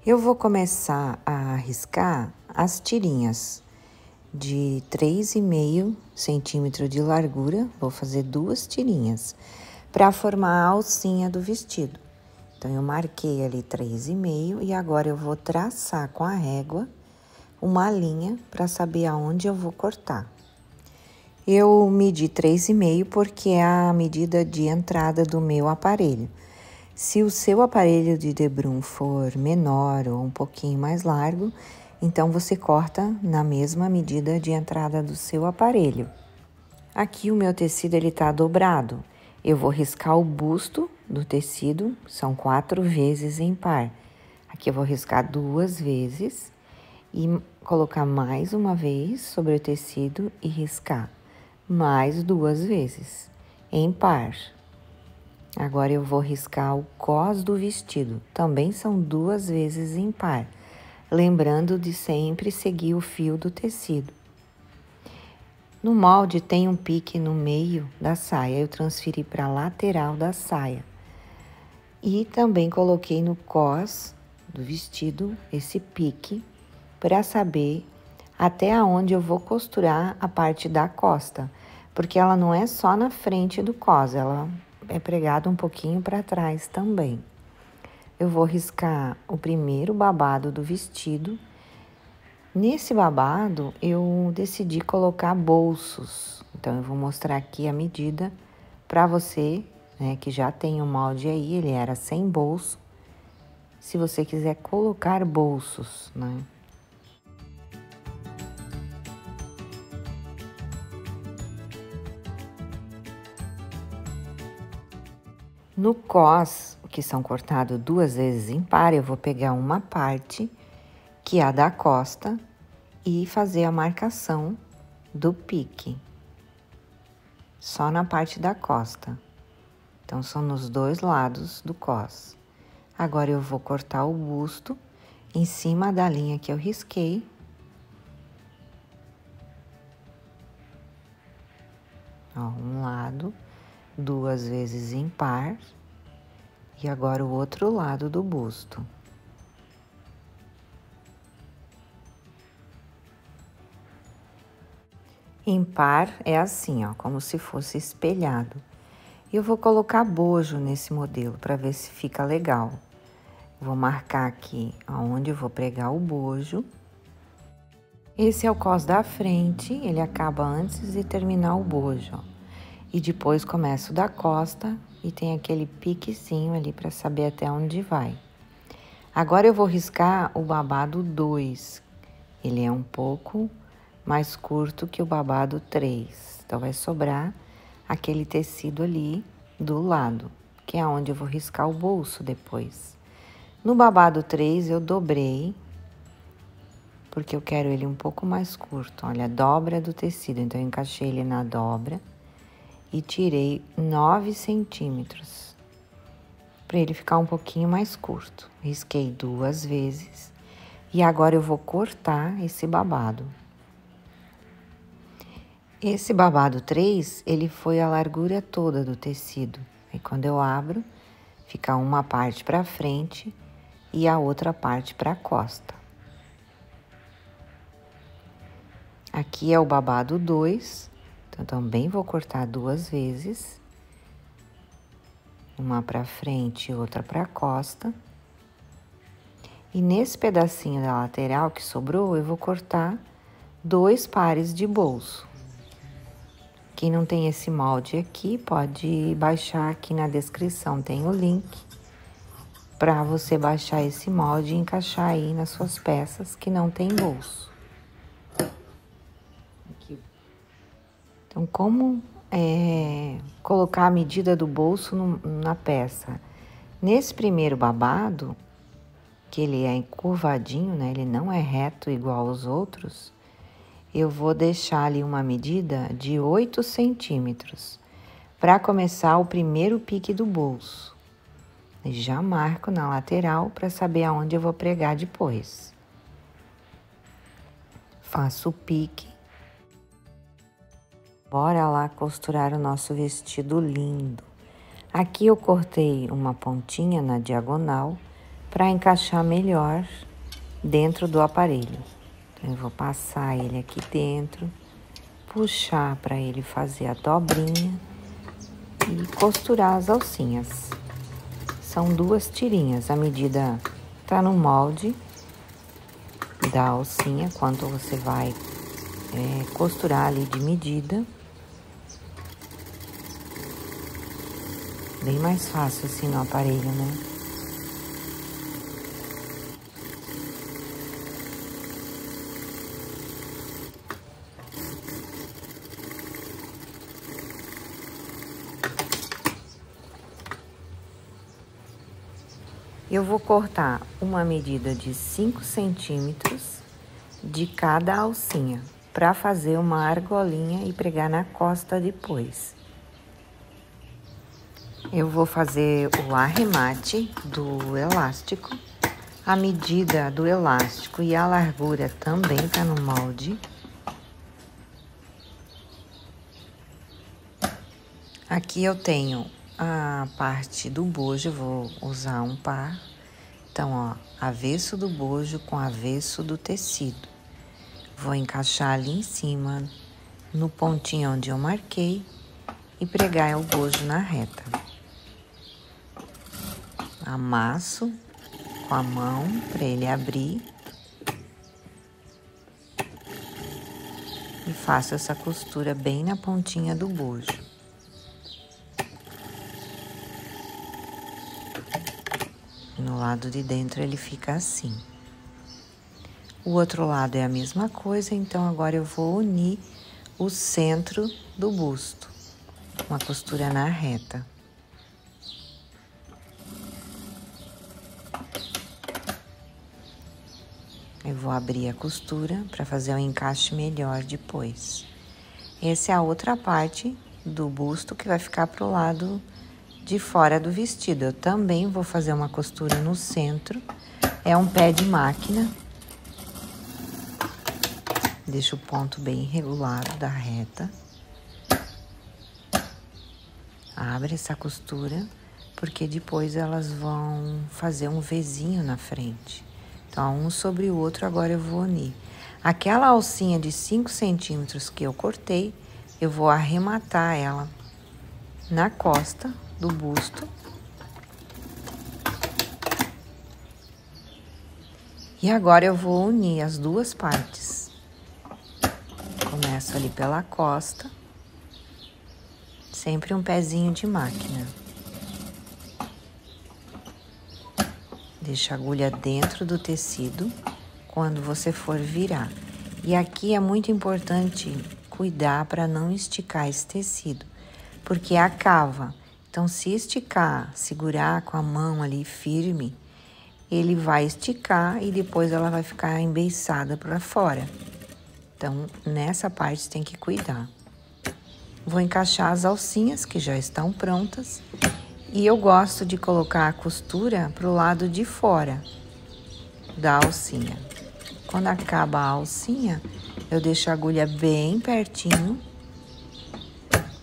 Eu vou começar a riscar as tirinhas de 3,5 centímetros de largura. Vou fazer 2 tirinhas para formar a alcinha do vestido. Então, eu marquei ali 3,5 e agora eu vou traçar com a régua uma linha para saber aonde eu vou cortar. Eu medi 3,5 porque é a medida de entrada do meu aparelho. Se o seu aparelho de debrum for menor ou um pouquinho mais largo, então você corta na mesma medida de entrada do seu aparelho. Aqui o meu tecido ele tá dobrado. Eu vou riscar o busto do tecido, são 4 vezes em par. Aqui eu vou riscar 2 vezes e colocar mais uma vez sobre o tecido e riscar mais 2 vezes em par. Agora eu vou riscar o cós do vestido, também são 2 vezes em par, lembrando de sempre seguir o fio do tecido. No molde tem um pique no meio da saia, eu transferi para a lateral da saia. E também coloquei no cós do vestido esse pique para saber até aonde eu vou costurar a parte da costa, porque ela não é só na frente do cós, ela é pregado um pouquinho para trás também. Eu vou riscar o primeiro babado do vestido. Nesse babado, eu decidi colocar bolsos. Então, eu vou mostrar aqui a medida para você, né, que já tem o molde aí, ele era sem bolso. Se você quiser colocar bolsos, né? No cós, que são cortados 2 vezes em par, eu vou pegar uma parte, que é a da costa, e fazer a marcação do pique. Só na parte da costa. Então, são nos 2 lados do cós. Agora, eu vou cortar o busto em cima da linha que eu risquei. Ó, um lado, 2 vezes em par. E agora o outro lado do busto. Em par é assim, ó, como se fosse espelhado. E eu vou colocar bojo nesse modelo para ver se fica legal. Vou marcar aqui aonde eu vou pregar o bojo. Esse é o cós da frente, ele acaba antes de terminar o bojo, ó. E depois começa o da costa e tem aquele piquezinho ali para saber até onde vai. Agora eu vou riscar o babado 2. Ele é um pouco mais curto que o babado 3. Então, vai sobrar aquele tecido ali do lado, que é onde eu vou riscar o bolso depois. No babado 3, eu dobrei, porque eu quero ele um pouco mais curto. Olha, a dobra do tecido. Então, eu encaixei ele na dobra e tirei 9 centímetros, para ele ficar um pouquinho mais curto. Risquei 2 vezes e agora eu vou cortar esse babado. Esse babado 3, ele foi a largura toda do tecido. Aí, quando eu abro, fica uma parte para frente e a outra parte para a costa. Aqui é o babado 2, então também vou cortar 2 vezes. Uma para frente e outra para a costa. E nesse pedacinho da lateral que sobrou, eu vou cortar 2 pares de bolso. Quem não tem esse molde aqui, pode baixar aqui na descrição, tem o link para você baixar esse molde e encaixar aí nas suas peças que não tem bolso. Aqui. Então, como colocar a medida do bolso na peça? Nesse primeiro babado, que ele é encurvadinho, né? Ele não é reto igual aos outros. Eu vou deixar ali uma medida de 8 centímetros para começar o primeiro pique do bolso. E já marco na lateral para saber aonde eu vou pregar depois. Faço o pique. Bora lá costurar o nosso vestido lindo. Aqui eu cortei uma pontinha na diagonal para encaixar melhor dentro do aparelho. Então, eu vou passar ele aqui dentro, puxar para ele fazer a dobrinha e costurar as alcinhas. São 2 tirinhas, a medida tá no molde da alcinha, quanto você vai costurar ali de medida. Bem mais fácil assim no aparelho, né? Eu vou cortar uma medida de 5 centímetros de cada alcinha, para fazer uma argolinha e pregar na costa depois. Eu vou fazer o arremate do elástico. A medida do elástico e a largura também tá no molde. Aqui eu tenho a parte do bojo, eu vou usar um par. Então, ó, avesso do bojo com avesso do tecido. Vou encaixar ali em cima, no pontinho onde eu marquei, e pregar o bojo na reta. Amasso com a mão para ele abrir. E faço essa costura bem na pontinha do bojo. No lado de dentro ele fica assim. O outro lado é a mesma coisa, então agora eu vou unir o centro do busto. Uma costura na reta. Eu vou abrir a costura para fazer um encaixe melhor depois. Essa é a outra parte do busto que vai ficar pro lado de fora do vestido. Eu também vou fazer uma costura no centro. É um pé de máquina. Deixa o ponto bem regulado da reta. Abre essa costura, porque depois elas vão fazer um Vzinho na frente. Então, um sobre o outro, agora eu vou unir. Aquela alcinha de 5 centímetros que eu cortei, eu vou arrematar ela na costa do busto. E agora eu vou unir as 2 partes. Começo ali pela costa, sempre um pezinho de máquina. Deixa a agulha dentro do tecido quando você for virar. E aqui é muito importante cuidar para não esticar esse tecido, porque é a cava. Então, se esticar, segurar com a mão ali firme, ele vai esticar e depois ela vai ficar embeiçada para fora. Então, nessa parte tem que cuidar. Vou encaixar as alcinhas que já estão prontas. E eu gosto de colocar a costura pro lado de fora da alcinha. Quando acaba a alcinha, eu deixo a agulha bem pertinho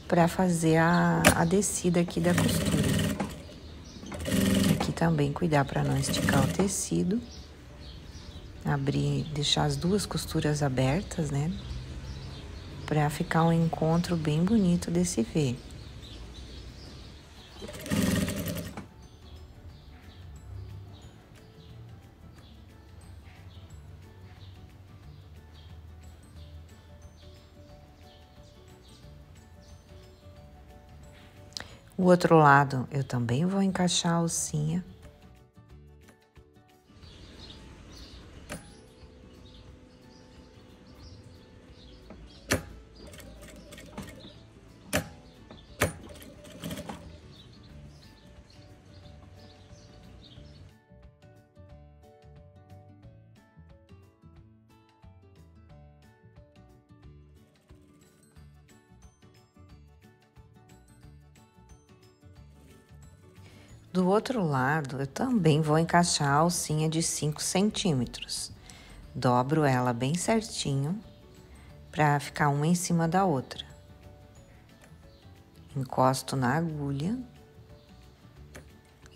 para fazer a descida aqui da costura. Aqui também cuidar para não esticar o tecido. Abrir, deixar as 2 costuras abertas, né? Para ficar um encontro bem bonito desse V. O outro lado, eu também vou encaixar a alcinha. Do outro lado, eu também vou encaixar a alcinha de 5 centímetros. Dobro ela bem certinho, para ficar uma em cima da outra. Encosto na agulha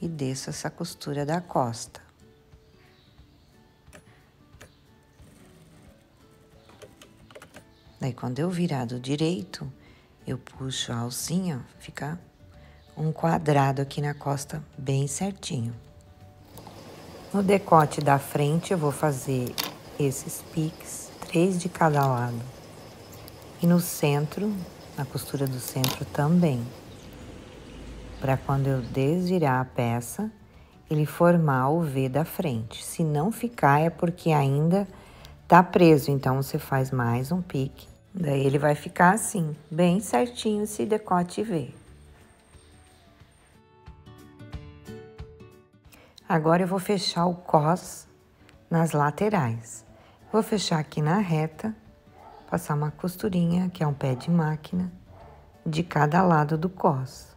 e desço essa costura da costa. Daí, quando eu virar do direito, eu puxo a alcinha, fica um quadrado aqui na costa bem certinho. No decote da frente, eu vou fazer esses piques, 3 de cada lado. E no centro, na costura do centro também. Para quando eu desvirar a peça, ele formar o V da frente. Se não ficar, é porque ainda tá preso, então você faz mais um pique. Daí ele vai ficar assim, bem certinho esse decote V. Agora eu vou fechar o cos nas laterais. Vou fechar aqui na reta, passar uma costurinha, que é um pé de máquina, de cada lado do cos.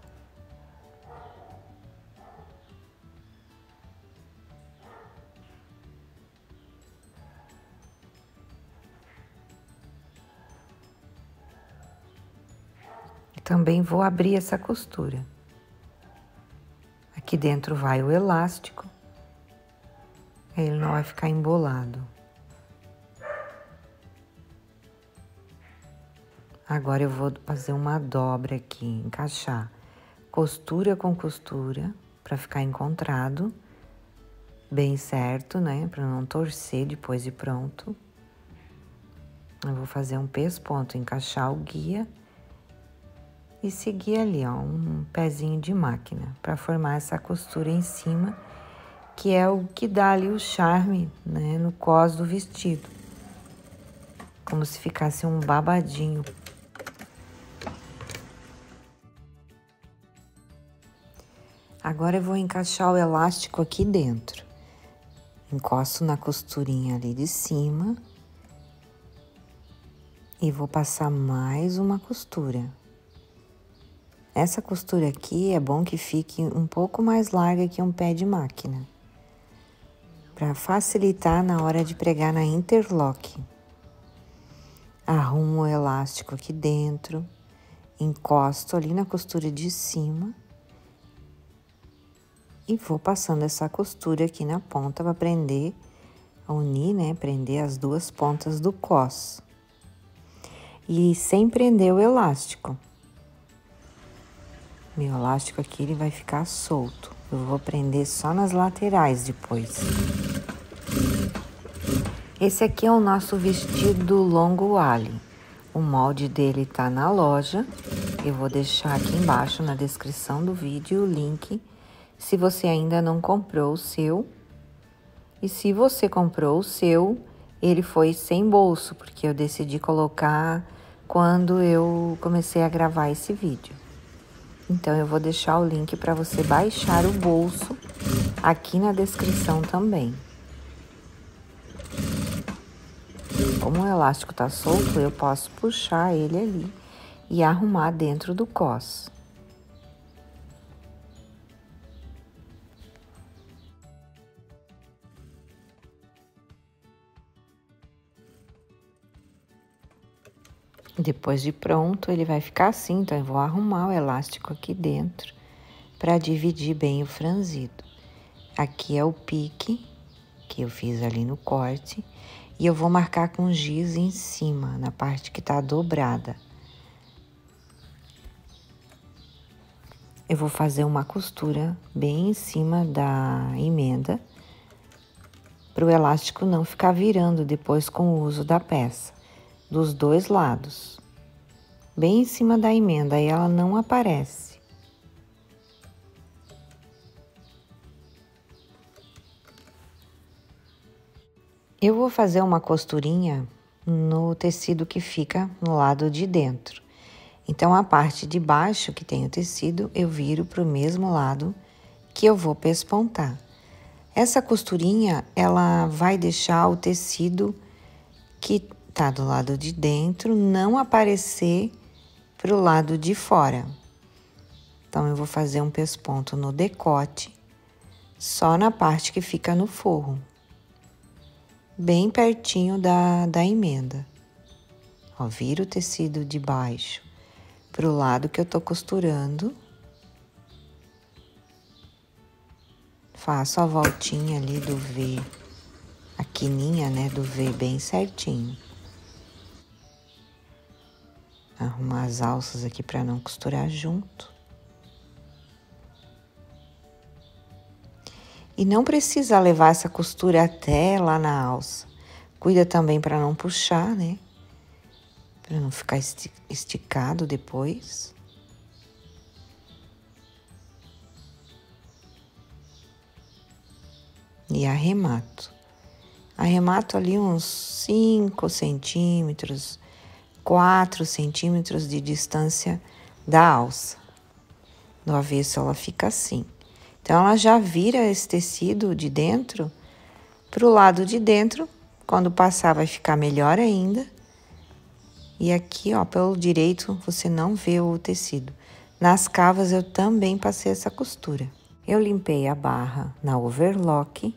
Também vou abrir essa costura. Aqui dentro vai o elástico, ele não vai ficar embolado. Agora eu vou fazer uma dobra aqui, encaixar costura com costura, para ficar encontrado, bem certo, né? Para não torcer depois de pronto. Eu vou fazer um pesponto, encaixar o guia e seguir ali, ó, um pezinho de máquina para formar essa costura em cima, que é o que dá ali o charme, né, no cos do vestido. Como se ficasse um babadinho. Agora eu vou encaixar o elástico aqui dentro. Encosto na costurinha ali de cima e vou passar mais uma costura. Essa costura aqui é bom que fique um pouco mais larga que um pé de máquina, para facilitar na hora de pregar na interlock. Arrumo o elástico aqui dentro, encosto ali na costura de cima e vou passando essa costura aqui na ponta para prender, unir, né, prender as duas pontas do cos. E sem prender o elástico. Meu elástico aqui, ele vai ficar solto. Eu vou prender só nas laterais depois. Esse aqui é o nosso vestido longo wale. O molde dele tá na loja. Eu vou deixar aqui embaixo na descrição do vídeo o link, se você ainda não comprou o seu. E se você comprou o seu, ele foi sem bolso, porque eu decidi colocar quando eu comecei a gravar esse vídeo. Então, eu vou deixar o link para você baixar o bolso aqui na descrição também. Como o elástico tá solto, eu posso puxar ele ali e arrumar dentro do cos. Depois de pronto, ele vai ficar assim, então eu vou arrumar o elástico aqui dentro para dividir bem o franzido. Aqui é o pique que eu fiz ali no corte e eu vou marcar com giz em cima, na parte que tá dobrada. Eu vou fazer uma costura bem em cima da emenda, para o elástico não ficar virando depois com o uso da peça, dos dois lados. Bem em cima da emenda, aí ela não aparece. Eu vou fazer uma costurinha no tecido que fica no lado de dentro. Então, a parte de baixo que tem o tecido, eu viro para o mesmo lado que eu vou pespontar. Essa costurinha, ela vai deixar o tecido que tá do lado de dentro não aparecer pro lado de fora. Então, eu vou fazer um pesponto no decote, só na parte que fica no forro, bem pertinho da emenda. Ó, viro o tecido de baixo pro lado que eu tô costurando. Faço a voltinha ali do V, a quininha, né, do V bem certinho. Arrumar as alças aqui para não costurar junto. E não precisa levar essa costura até lá na alça. Cuida também para não puxar, né? Para não ficar esticado depois. E arremato. Arremato ali uns 5 centímetros, 4 centímetros de distância da alça. Do avesso ela fica assim. Então, ela já vira esse tecido de dentro para o lado de dentro. Quando passar, vai ficar melhor ainda. E aqui, ó, pelo direito, você não vê o tecido. Nas cavas, eu também passei essa costura. Eu limpei a barra na overlock.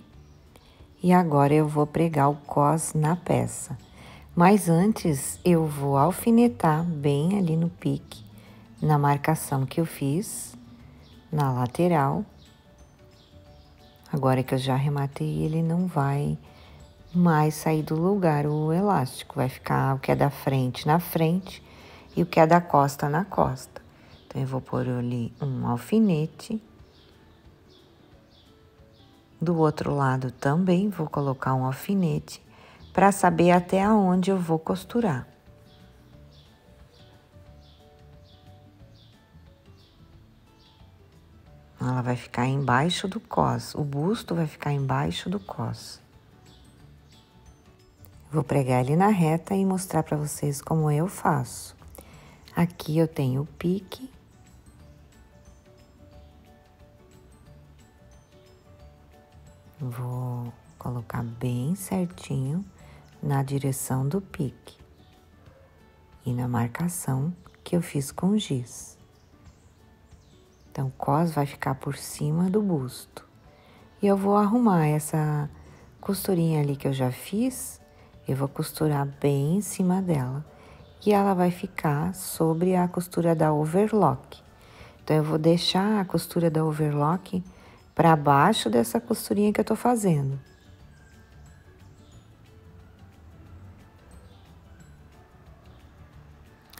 E agora eu vou pregar o cos na peça. Mas antes eu vou alfinetar bem ali no pique, na marcação que eu fiz, na lateral. Agora que eu já arrematei, ele não vai mais sair do lugar, o elástico. Vai ficar o que é da frente na frente e o que é da costa na costa. Então, eu vou pôr ali um alfinete. Do outro lado também vou colocar um alfinete para saber até aonde eu vou costurar. Ela vai ficar embaixo do cos, o busto vai ficar embaixo do cos. Vou pregar ele na reta e mostrar para vocês como eu faço. Aqui eu tenho o pique. Vou colocar bem certinho na direção do pique e na marcação que eu fiz com giz. Então, o cos vai ficar por cima do busto. E eu vou arrumar essa costurinha ali que eu já fiz, eu vou costurar bem em cima dela. E ela vai ficar sobre a costura da overlock. Então, eu vou deixar a costura da overlock para baixo dessa costurinha que eu tô fazendo.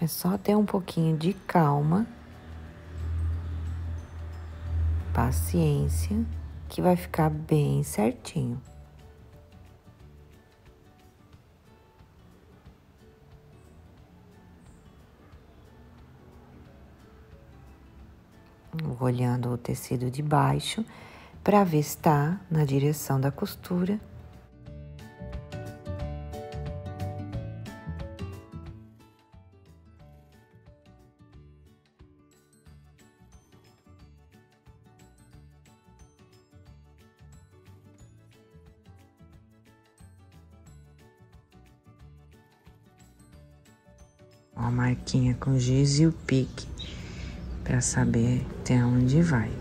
É só ter um pouquinho de calma, paciência, que vai ficar bem certinho. Vou olhando o tecido de baixo para ver se está na direção da costura. A marquinha com giz e o pique para saber até onde vai.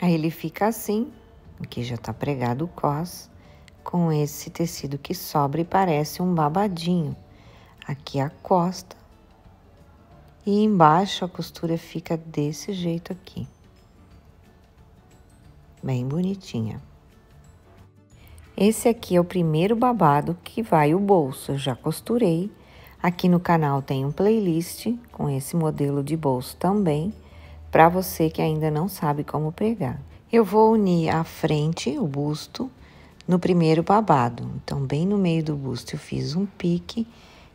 Aí ele fica assim, aqui já tá pregado o cos, com esse tecido que sobra e parece um babadinho. Aqui a costa. E embaixo a costura fica desse jeito aqui. Bem bonitinha. Esse aqui é o primeiro babado que vai o bolso. Eu já costurei. Aqui no canal tem um playlist com esse modelo de bolso também, para você que ainda não sabe como pregar. Eu vou unir a frente, o busto, no primeiro babado. Então, bem no meio do busto eu fiz um pique.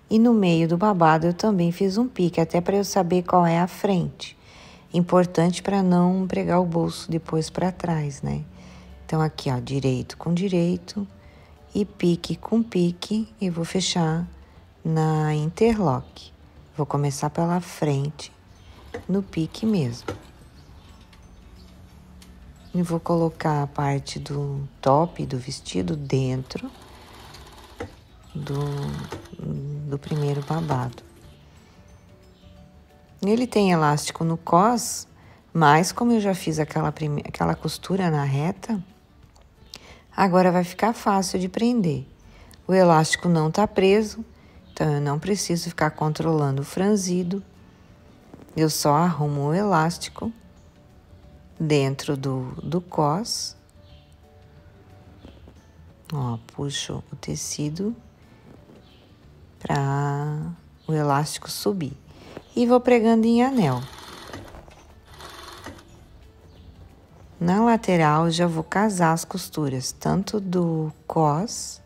E no meio do babado eu também fiz um pique, até para eu saber qual é a frente. Importante para não pregar o bolso depois para trás, né? Então, aqui, ó, direito com direito e pique com pique. E vou fechar na interlock. Vou começar pela frente, no pique mesmo. E vou colocar a parte do top do vestido dentro do primeiro babado. Ele tem elástico no cos, mas como eu já fiz aquela costura na reta, agora vai ficar fácil de prender. O elástico não tá preso, então eu não preciso ficar controlando o franzido. Eu só arrumo o elástico dentro do cos. Ó, puxo o tecido para o elástico subir. E vou pregando em anel. Na lateral, já vou casar as costuras, tanto do cos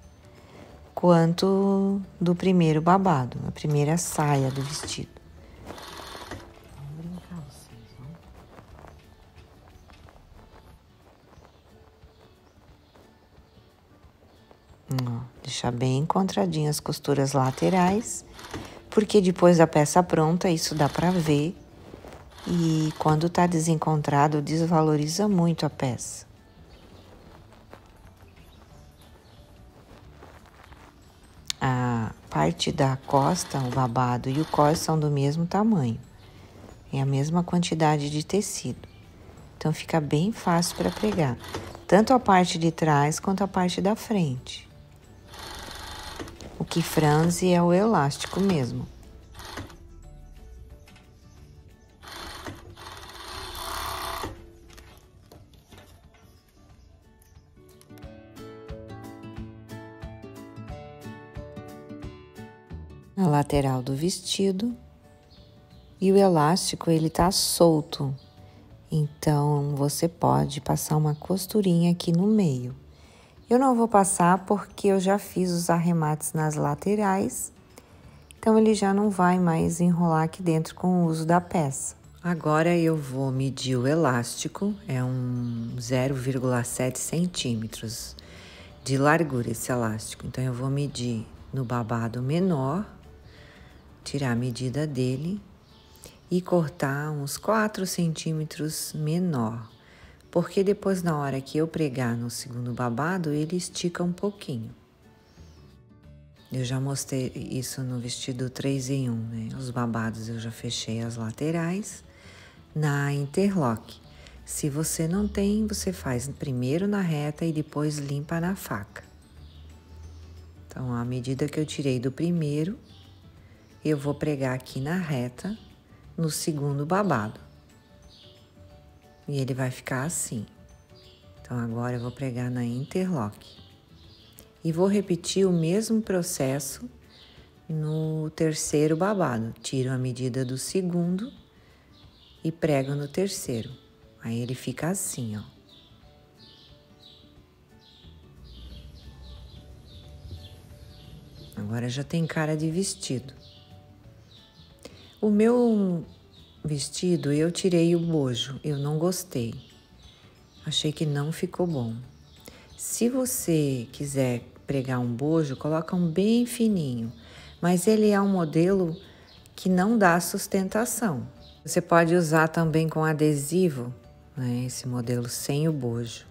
quanto do primeiro babado, a primeira saia do vestido. Vou brincar vocês, ó. Deixar bem encontradinhas as costuras laterais, porque depois da peça pronta, isso dá pra ver. E quando tá desencontrado, desvaloriza muito a peça. A parte da costa, o babado e o cos são do mesmo tamanho. É a mesma quantidade de tecido. Então fica bem fácil para pregar. Tanto a parte de trás quanto a parte da frente. O que franze é o elástico mesmo. A lateral do vestido e o elástico ele tá solto, então você pode passar uma costurinha aqui no meio. Eu não vou passar porque eu já fiz os arremates nas laterais, então ele já não vai mais enrolar aqui dentro com o uso da peça. Agora eu vou medir o elástico, é um 0,7 centímetros de largura esse elástico, então eu vou medir no babado menor, tirar a medida dele e cortar uns 4 centímetros menor, porque depois na hora que eu pregar no segundo babado, ele estica um pouquinho. Eu já mostrei isso no vestido 3 em 1, né? Os babados eu já fechei as laterais na interlock. Se você não tem, você faz primeiro na reta e depois limpa na faca. Então, a medida que eu tirei do primeiro, eu vou pregar aqui na reta, no segundo babado. E ele vai ficar assim. Então, agora eu vou pregar na interlock. E vou repetir o mesmo processo no terceiro babado. Tiro a medida do segundo e prego no terceiro. Aí ele fica assim, ó. Agora já tem cara de vestido. O meu vestido, eu tirei o bojo, eu não gostei. Achei que não ficou bom. Se você quiser pregar um bojo, coloca um bem fininho, mas ele é um modelo que não dá sustentação. Você pode usar também com adesivo, né, esse modelo sem o bojo.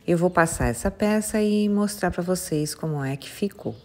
Eu vou passar essa peça e mostrar para vocês como é que ficou.